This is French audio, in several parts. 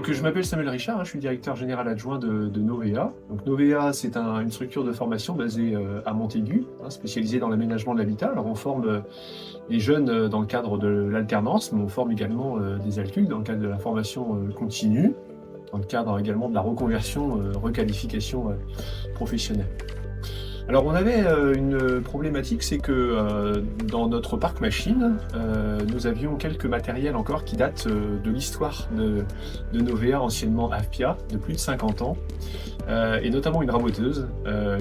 Donc je m'appelle Samuel Richard, je suis directeur général adjoint de Novea. Donc Novea, c'est une structure de formation basée à Montaigu, spécialisée dans l'aménagement de l'habitat. Alors on forme les jeunes dans le cadre de l'alternance, mais on forme également des adultes dans le cadre de la formation continue, dans le cadre également de la reconversion, requalification professionnelle. Alors on avait une problématique, c'est que dans notre parc machine, nous avions quelques matériels encore qui datent de l'histoire de Novea, anciennement AFPIA, de plus de 50 ans, et notamment une raboteuse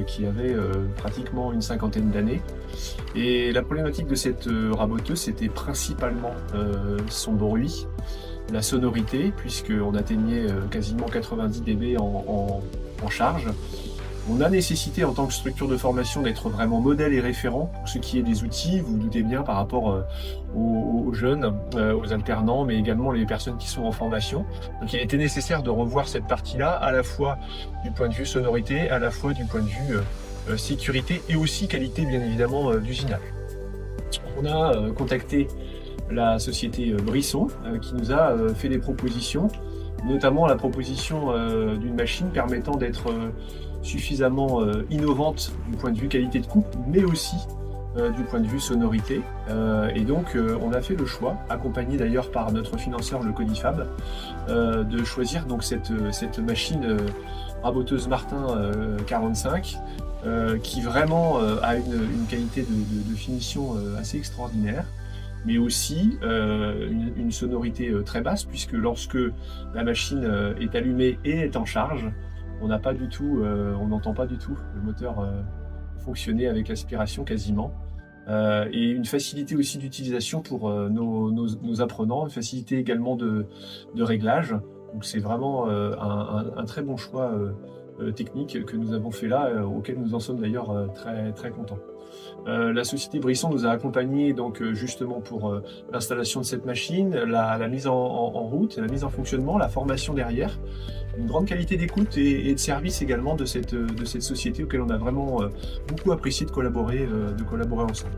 qui avait pratiquement une cinquantaine d'années. Et la problématique de cette raboteuse, c'était principalement son bruit, la sonorité, puisqu'on atteignait quasiment 90 dB en charge. On a nécessité en tant que structure de formation d'être vraiment modèle et référent pour ce qui est des outils, vous vous doutez bien par rapport aux jeunes, aux alternants, mais également les personnes qui sont en formation. Donc il était nécessaire de revoir cette partie-là, à la fois du point de vue sonorité, à la fois du point de vue sécurité et aussi qualité bien évidemment d'usinage. On a contacté la société Brisson qui nous a fait des propositions, notamment la proposition d'une machine permettant d'être suffisamment innovante du point de vue qualité de coupe, mais aussi du point de vue sonorité. Et donc on a fait le choix, accompagné d'ailleurs par notre financeur le Codifab, de choisir donc cette machine raboteuse Martin 45 qui vraiment a une qualité de finition assez extraordinaire, mais aussi une sonorité très basse, puisque lorsque la machine est allumée et est en charge, on n'entend pas du tout le moteur fonctionner avec l'aspiration quasiment. Et une facilité aussi d'utilisation pour nos apprenants, une facilité également de réglage. Donc c'est vraiment un très bon choix technique que nous avons fait là, auquel nous en sommes d'ailleurs très, très contents. La société Brisson nous a accompagnés donc justement pour l'installation de cette machine, la mise en route, la mise en fonctionnement, la formation derrière, une grande qualité d'écoute et de service également de cette société auquel on a vraiment beaucoup apprécié de collaborer ensemble.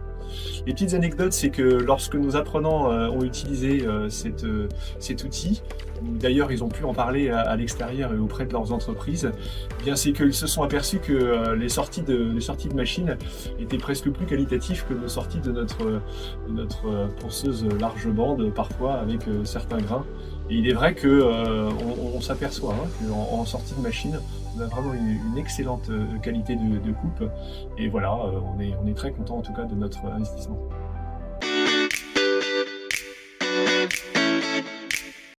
Les petites anecdotes, c'est que lorsque nos apprenants ont utilisé cet outil, d'ailleurs ils ont pu en parler à l'extérieur et auprès de leurs entreprises, eh bien c'est qu'ils se sont aperçus que les sorties de machines étaient presque plus qualitatives que nos sorties de notre ponceuse large bande, parfois avec certains grains. Et il est vrai qu'on s'aperçoit qu'en sortie de machine, on a vraiment une excellente qualité de coupe. Et voilà, on est très content en tout cas de notre investissement.